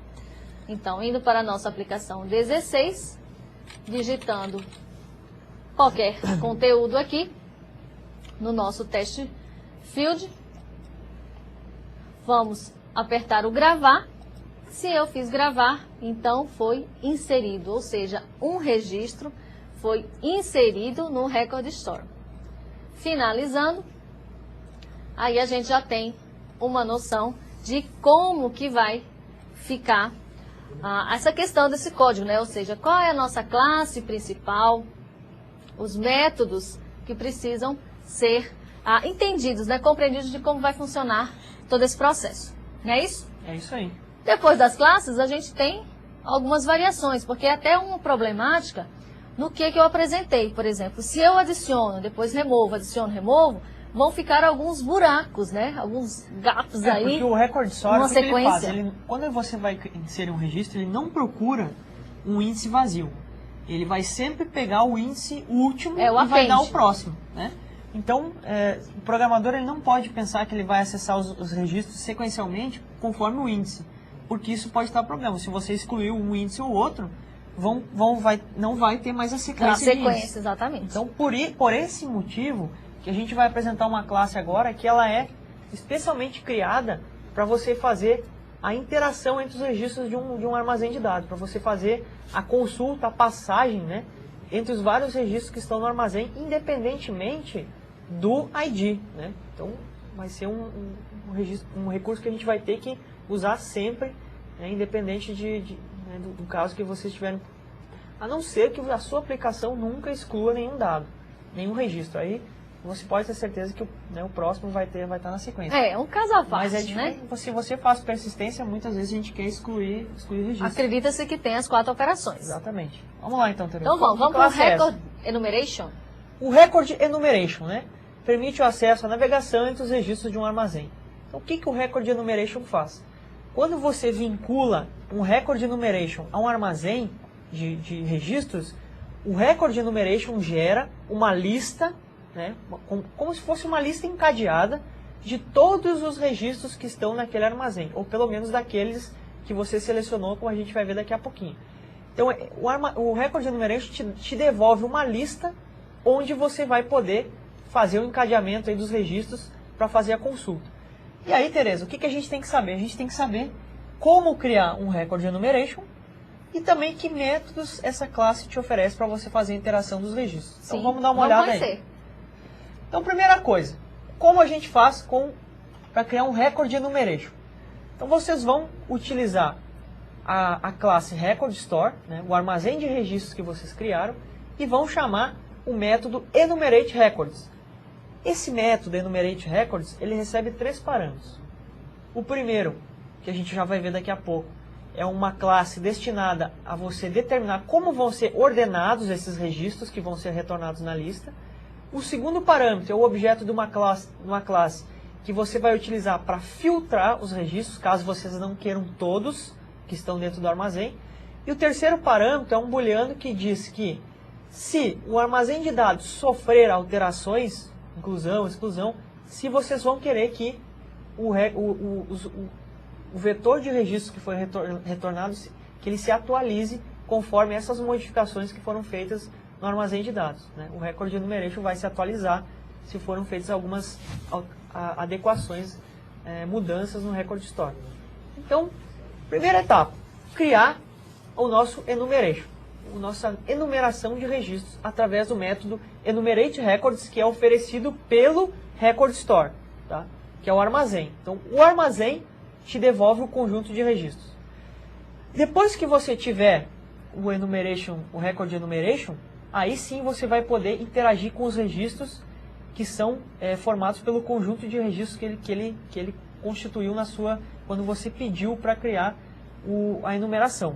Então, indo para a nossa aplicação 16, digitando qualquer conteúdo aqui no nosso test field, vamos apertar o gravar. Se eu fiz gravar, então foi inserido, ou seja, um registro foi inserido no Record Store. Finalizando, aí a gente já tem uma noção de como que vai ficar essa questão desse código, né? Ou seja, qual é a nossa classe principal, os métodos que precisam ser entendidos, né? Compreendidos de como vai funcionar todo esse processo. Não é isso? É isso aí. Depois das classes, a gente tem algumas variações, porque é até uma problemática no que eu apresentei. Por exemplo, se eu adiciono, depois removo, adiciono, removo, vão ficar alguns buracos, né? Alguns gaps aí. Porque o record sort, uma o que ele faz? sequência. Quando você vai inserir um registro, ele não procura um índice vazio. Ele vai sempre pegar o índice último É, o e vai dar o append. próximo, né? Então, o programador ele não pode pensar que ele vai acessar os registros sequencialmente conforme o índice, porque isso pode dar problema. Se você excluir um índice ou outro, não vai ter mais a Na sequência de índices. sequência, exatamente. Então, por esse motivo, que a gente vai apresentar uma classe agora que ela é especialmente criada para você fazer a interação entre os registros de um armazém de dados, para você fazer a consulta, a passagem, né, entre os vários registros que estão no armazém, independentemente do ID. Né? Então, vai ser um recurso que a gente vai ter que usar sempre, né, independente né, do caso que vocês tiverem. A não ser que a sua aplicação nunca exclua nenhum dado, nenhum registro. Aí você pode ter certeza que o próximo vai estar na sequência. É um caso à Mas parte, né? se você faz persistência, muitas vezes a gente quer excluir registro. Acredita-se que tem as 4 operações. Exatamente. Vamos lá então, Tereza. Então vamos para o Record Enumeration. O Record Enumeration, né, permite o acesso à navegação entre os registros de um armazém. Então o que o Record Enumeration faz? Quando você vincula um Record Enumeration a um armazém de registros, o Record Enumeration gera uma lista, né, como se fosse uma lista encadeada de todos os registros que estão naquele armazém, ou pelo menos daqueles que você selecionou, como a gente vai ver daqui a pouquinho. Então, o Record Enumeration te devolve uma lista onde você vai poder fazer o encadeamento aí dos registros para fazer a consulta. E aí, Tereza, o que a gente tem que saber? A gente tem que saber como criar um Record Enumeration e também que métodos essa classe te oferece para você fazer a interação dos registros. Então, Sim, vamos dar uma olhada aí. Então, primeira coisa, como a gente faz para criar um Record Enumeration? Então, vocês vão utilizar a classe Record Store, né, o armazém de registros que vocês criaram, e vão chamar o método Enumerate Records. Esse método Enumerate Records, ele recebe 3 parâmetros. O primeiro, que a gente já vai ver daqui a pouco, é uma classe destinada a você determinar como vão ser ordenados esses registros que vão ser retornados na lista. O segundo parâmetro é o objeto de uma classe que você vai utilizar para filtrar os registros, caso vocês não queiram todos que estão dentro do armazém. E o terceiro parâmetro é um booleano que diz que se o armazém de dados sofrer alterações, inclusão, exclusão, se vocês vão querer que o vetor de registros que foi retornado, que ele se atualize conforme essas modificações que foram feitas no armazém de dados. Né? O Record Enumeration vai se atualizar se foram feitas algumas adequações, mudanças no Record Store. Então, primeira etapa, criar o nosso Enumeration, a nossa enumeração de registros através do método Enumerate Records, que é oferecido pelo Record Store, tá? Que é o armazém. Então, o armazém te devolve o conjunto de registros. Depois que você tiver o Record Enumeration, aí sim você vai poder interagir com os registros que são formados pelo conjunto de registros que ele constituiu quando você pediu para criar a enumeração.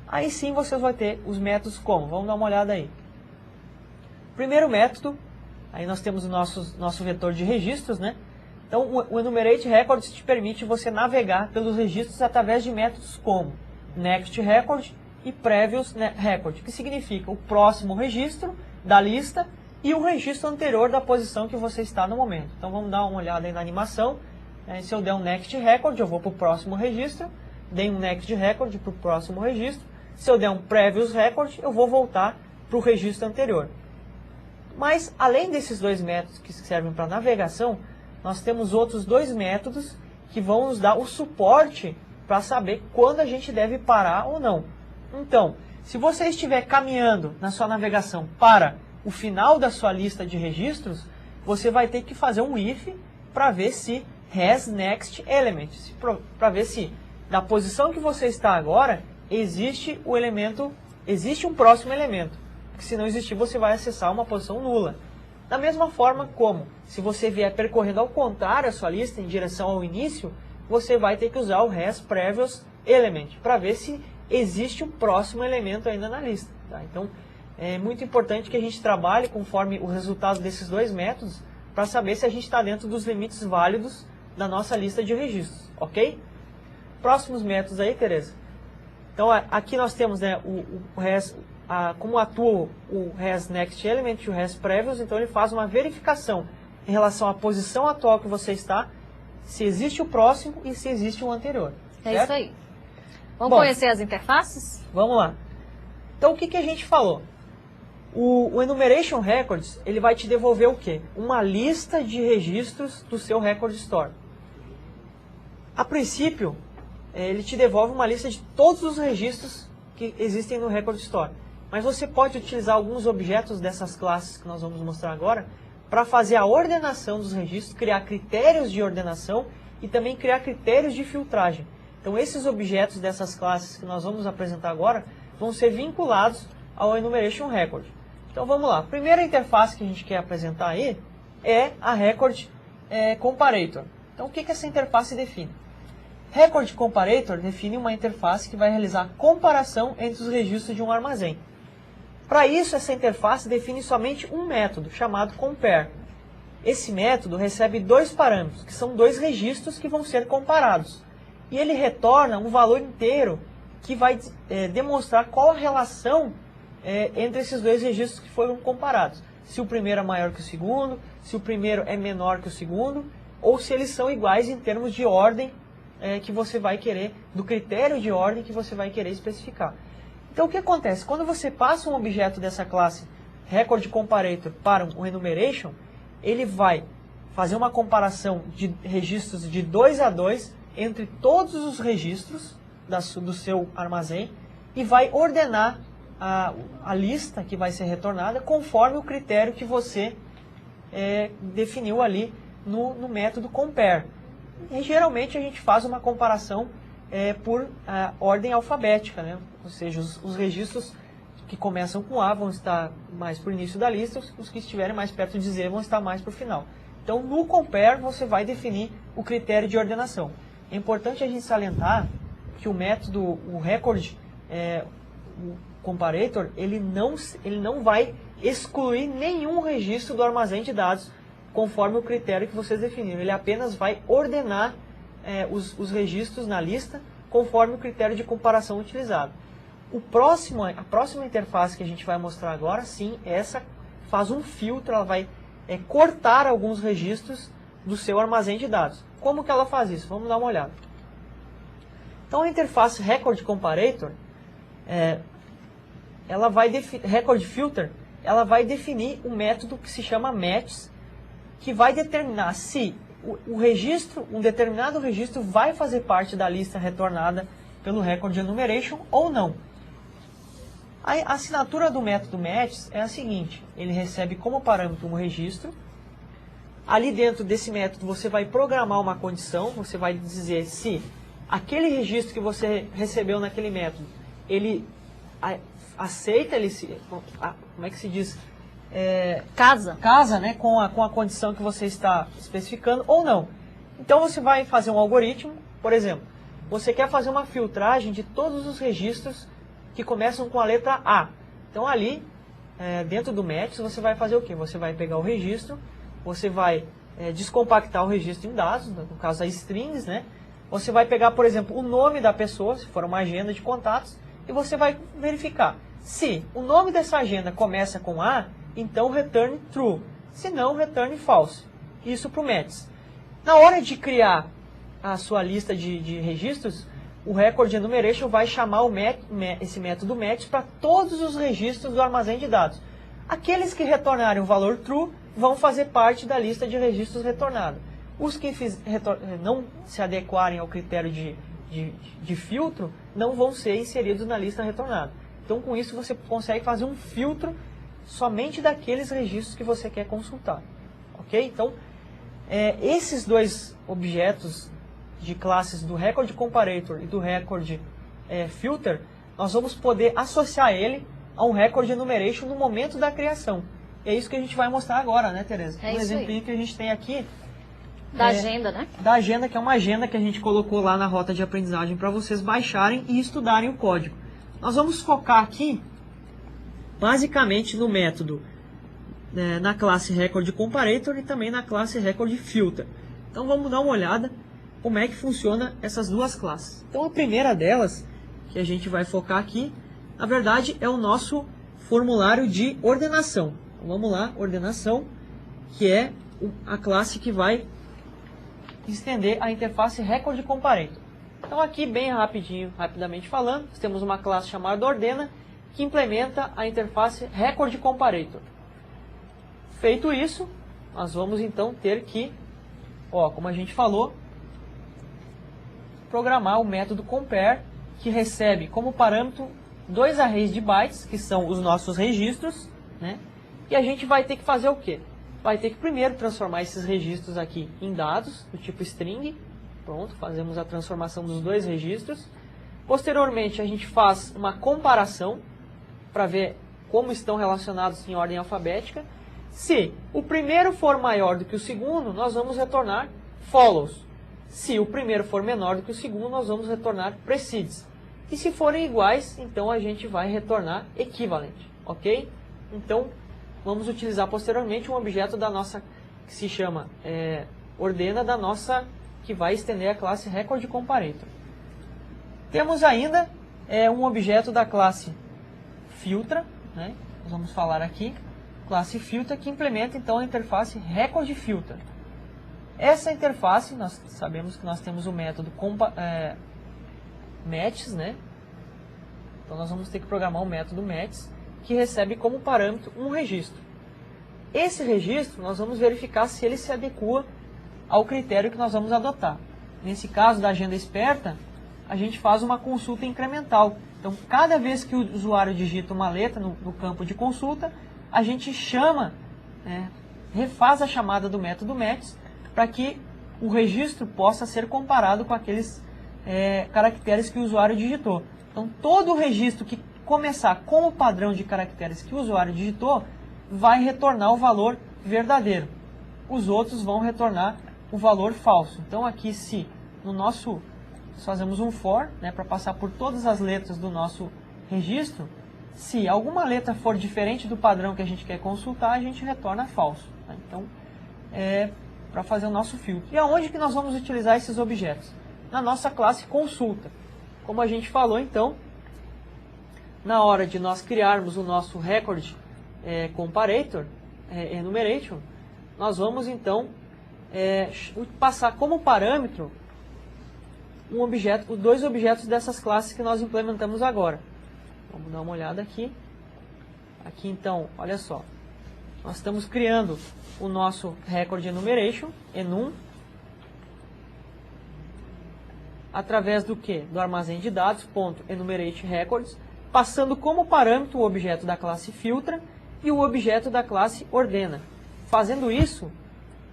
Aí sim vocês vão ter os métodos como? Vamos dar uma olhada aí. Primeiro método, aí nós temos o nosso vetor de registros, né? Então o Enumerate Records te permite você navegar pelos registros através de métodos como Next Record e Previous Record, que significa o próximo registro da lista e o registro anterior da posição que você está no momento. Então vamos dar uma olhada aí na animação. Se eu der um Next Record, eu vou para o próximo registro. Dei um Next Record para o próximo registro. Se eu der um Previous Record, eu vou voltar para o registro anterior. Mas, além desses 2 métodos que servem para navegação, nós temos outros 2 métodos que vão nos dar o suporte para saber quando a gente deve parar ou não. Então, se você estiver caminhando na sua navegação para o final da sua lista de registros, você vai ter que fazer um if para ver se has next element, para ver se da posição que você está agora existe um próximo elemento, porque se não existir você vai acessar uma posição nula. Da mesma forma como, se você vier percorrendo ao contrário a sua lista em direção ao início, você vai ter que usar o has previous element, para ver se existe um próximo elemento ainda na lista. Tá? Então, é muito importante que a gente trabalhe conforme o resultado desses 2 métodos, para saber se a gente está dentro dos limites válidos da nossa lista de registros, ok? Próximos métodos aí, Tereza. Então, aqui nós temos, né, como atua o hasNextElement e o hasPrevious, então ele faz uma verificação em relação à posição atual que você está, se existe o próximo e se existe o anterior. É certo? isso aí. Vamos conhecer as interfaces? Vamos lá. Então, o que a gente falou? O Enumeration Records, ele vai te devolver o quê? Uma lista de registros do seu Record Store. A princípio, ele te devolve uma lista de todos os registros que existem no Record Store. Mas você pode utilizar alguns objetos dessas classes que nós vamos mostrar agora para fazer a ordenação dos registros, criar critérios de ordenação e também criar critérios de filtragem. Então, esses objetos dessas classes que nós vamos apresentar agora vão ser vinculados ao Enumeration Record. Então, vamos lá. A primeira interface que a gente quer apresentar aí é a Record Comparator. Então, o que essa interface define? Record Comparator define uma interface que vai realizar a comparação entre os registros de um armazém. Para isso, essa interface define somente um método, chamado compare. Esse método recebe dois parâmetros, que são dois registros que vão ser comparados. E ele retorna um valor inteiro que vai demonstrar qual a relação entre esses dois registros que foram comparados. Se o primeiro é maior que o segundo, se o primeiro é menor que o segundo, ou se eles são iguais em termos de ordem que você vai querer, do critério de ordem que você vai querer especificar. Então, o que acontece? Quando você passa um objeto dessa classe Record Comparator para um Enumeration, ele vai fazer uma comparação de registros de 2 a 2 entre todos os registros do seu armazém e vai ordenar a lista que vai ser retornada conforme o critério que você definiu ali no método compare. E geralmente a gente faz uma comparação por ordem alfabética, né? Ou seja, os registros que começam com A vão estar mais para o início da lista, os que estiverem mais perto de Z vão estar mais para o final. Então, no compare, você vai definir o critério de ordenação. É importante a gente salientar que o método, o Record o Comparator, ele não vai excluir nenhum registro do armazém de dados conforme o critério que vocês definiram. Ele apenas vai ordenar os registros na lista conforme o critério de comparação utilizado. A próxima interface que a gente vai mostrar agora, sim, essa faz um filtro, ela vai cortar alguns registros do seu armazém de dados. Como que ela faz isso? Vamos dar uma olhada. Então, a interface Record Comparator, Record Filter, ela vai definir um método que se chama Match, que vai determinar se um determinado registro vai fazer parte da lista retornada pelo Record Enumeration ou não. A assinatura do método Match é a seguinte: ele recebe como parâmetro um registro. Ali dentro desse método você vai programar uma condição, você vai dizer se aquele registro que você recebeu naquele método, ele aceita, como é que se diz? Casa, né, com a condição que você está especificando ou não. Então você vai fazer um algoritmo, por exemplo, você quer fazer uma filtragem de todos os registros que começam com a letra A. Então ali, dentro do Match, você vai fazer o quê? Você vai pegar o registro, você vai descompactar o registro em dados, no caso as strings, né? Você vai pegar, por exemplo, o nome da pessoa, se for uma agenda de contatos, e você vai verificar. Se o nome dessa agenda começa com A, então return true. Se não, return false. Isso para o Match. Na hora de criar a sua lista de registros, o Record Enumeration vai chamar esse método Match para todos os registros do armazém de dados. Aqueles que retornarem o valor true vão fazer parte da lista de registros retornada. Os que não se adequarem ao critério de filtro não vão ser inseridos na lista retornada. Então, com isso, você consegue fazer um filtro somente daqueles registros que você quer consultar. Ok? Então, esses dois objetos de classes do Record Comparator e do Record Filter, nós vamos poder associar ele a um Record Enumeration no momento da criação. É isso que a gente vai mostrar agora, né, Tereza? Um exemplo que a gente tem aqui. Da agenda, né? Da agenda, que é uma agenda que a gente colocou lá na rota de aprendizagem para vocês baixarem e estudarem o código. Nós vamos focar aqui, basicamente, no método na classe Record Comparator e também na classe Record Filter. Então vamos dar uma olhada como é que funciona essas duas classes. Então a primeira delas, que a gente vai focar aqui, na verdade é o nosso formulário de ordenação. Então, vamos lá, ordenação, que é a classe que vai estender a interface Record Comparator. Então aqui bem rapidamente falando, nós temos uma classe chamada Ordena, que implementa a interface Record Comparator. Feito isso, nós vamos então ter que, como a gente falou, programar o método compare, que recebe como parâmetro 2 arrays de bytes, que são os nossos registros, né? E a gente vai ter que fazer o quê? Vai ter que primeiro transformar esses registros aqui em dados, do tipo string. Pronto, fazemos a transformação dos 2 registros. Posteriormente, a gente faz uma comparação para ver como estão relacionados em ordem alfabética. Se o primeiro for maior do que o segundo, nós vamos retornar follows. Se o primeiro for menor do que o segundo, nós vamos retornar precedes. E se forem iguais, então a gente vai retornar equivalent, ok? Então, vamos utilizar posteriormente um objeto da nossa, que se chama ordena, da nossa, que vai estender a classe Record Comparator. Temos ainda um objeto da classe Filtra, né? Nós vamos falar aqui, classe Filter, que implementa então a interface Record Filter. Essa interface, nós sabemos que nós temos o método matches, né? Então nós vamos ter que programar o método matches, que recebe como parâmetro um registro. Esse registro nós vamos verificar se ele se adequa ao critério que nós vamos adotar. Nesse caso da agenda esperta, a gente faz uma consulta incremental. Então cada vez que o usuário digita uma letra no campo de consulta, a gente chama, refaz a chamada do método matches, para que o registro possa ser comparado com aqueles caracteres que o usuário digitou. Então, todo o registro que começar com o padrão de caracteres que o usuário digitou, vai retornar o valor verdadeiro. Os outros vão retornar o valor falso. Então, aqui, se no nosso, fazemos um for, para passar por todas as letras do nosso registro, se alguma letra for diferente do padrão que a gente quer consultar, a gente retorna falso. Então, para fazer o nosso filtro. E aonde que nós vamos utilizar esses objetos? Na nossa classe consulta. Como a gente falou, então, na hora de nós criarmos o nosso Record Comparator, Enumeration, nós vamos, então, passar como parâmetro os 2 objetos dessas classes que nós implementamos agora. Vamos dar uma olhada aqui. Aqui, então, olha só. Nós estamos criando o nosso Record Enumeration, enum, através do que? Do armazém de dados, .enumerate records, passando como parâmetro o objeto da classe filtra e o objeto da classe ordena. Fazendo isso,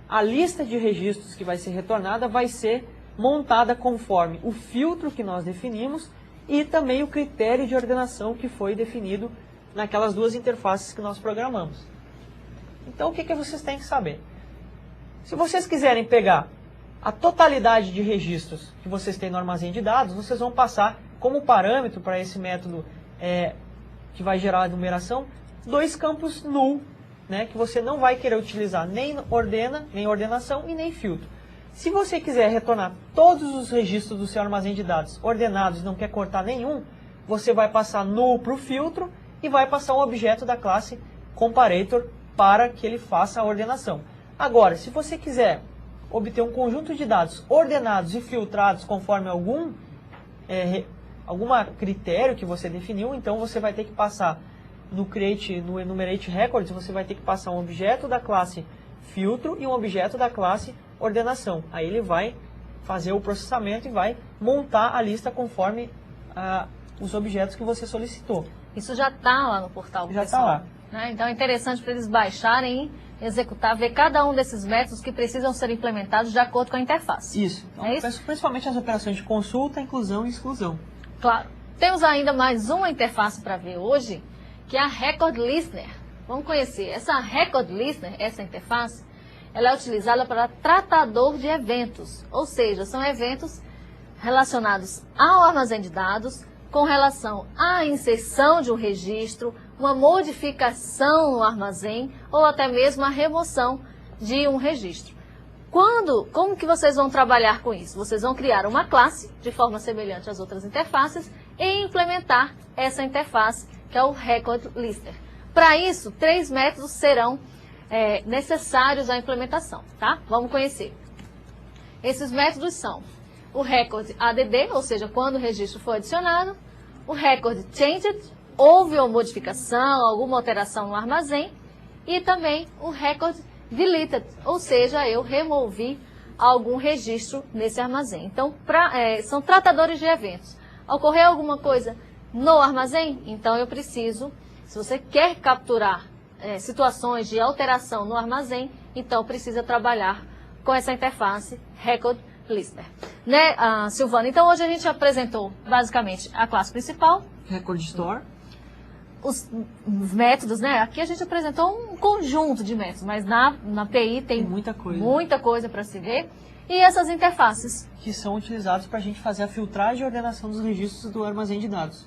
a lista de registros que vai ser retornada vai ser montada conforme o filtro que nós definimos e também o critério de ordenação que foi definido naquelas 2 interfaces que nós programamos. Então, o que vocês têm que saber? Se vocês quiserem pegar a totalidade de registros que vocês têm no armazém de dados, vocês vão passar como parâmetro para esse método que vai gerar a numeração, 2 campos null, que você não vai querer utilizar nem ordena, nem ordenação e nem filtro. Se você quiser retornar todos os registros do seu armazém de dados ordenados e não quer cortar nenhum, você vai passar null para o filtro e vai passar um objeto da classe comparator para que ele faça a ordenação. Agora, se você quiser obter um conjunto de dados ordenados e filtrados conforme algum critério que você definiu, então você vai ter que passar no Enumerate Records, você vai ter que passar um objeto da classe filtro e um objeto da classe ordenação. Aí ele vai fazer o processamento e vai montar a lista conforme os objetos que você solicitou. Isso já está lá no portal do já pessoal. Já está lá. Então é interessante para eles baixarem e executar, ver cada um desses métodos que precisam ser implementados de acordo com a interface. Isso. Então, é isso? Principalmente as operações de consulta, inclusão e exclusão. Claro. Temos ainda mais uma interface para ver hoje, que é a Record Listener. Vamos conhecer. Essa Record Listener, essa interface, ela é utilizada para tratador de eventos. Ou seja, são eventos relacionados ao armazém de dados, com relação à inserção de um registro, uma modificação no armazém ou até mesmo a remoção de um registro. Como que vocês vão trabalhar com isso? Vocês vão criar uma classe de forma semelhante às outras interfaces e implementar essa interface, que é o Record Lister. Para isso, 3 métodos serão necessários à implementação, tá? Vamos conhecer. Esses métodos são o Record ADD, ou seja, quando o registro foi adicionado, o Record Changed, houve uma modificação, alguma alteração no armazém, e também o Record Deleted, ou seja, eu removi algum registro nesse armazém. Então, são tratadores de eventos. Ocorreu alguma coisa no armazém? Então, eu preciso, se você quer capturar situações de alteração no armazém, então precisa trabalhar com essa interface Record Lister. Né, Silvana? Então, hoje a gente apresentou basicamente a classe principal. Record Store. Os métodos, né? Aqui a gente apresentou um conjunto de métodos, mas na PI tem muita coisa para se ver. E essas interfaces. Que são utilizadas para a gente fazer a filtragem e ordenação dos registros do armazém de dados.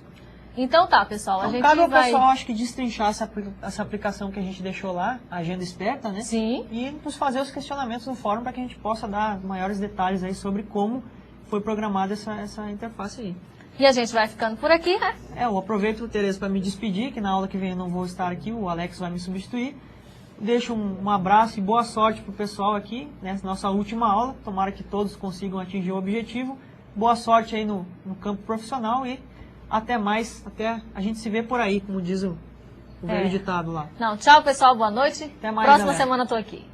Então tá, pessoal. A gente cabe ao pessoal, acho que, destrinchar essa aplicação que a gente deixou lá, a Agenda Esperta, né? Sim. E nos fazer os questionamentos no fórum para que a gente possa dar maiores detalhes aí sobre como foi programada essa interface aí. E a gente vai ficando por aqui, né? Eu aproveito, Tereza, para me despedir, que na aula que vem eu não vou estar aqui, o Alex vai me substituir. Deixo um abraço e boa sorte para o pessoal aqui, nessa nossa última aula. Tomara que todos consigam atingir o objetivo. Boa sorte aí no campo profissional e até mais, até a gente se vê por aí, como diz o velho ditado lá. Não, tchau, pessoal, boa noite. Até mais, Próxima galera. semana eu tô aqui.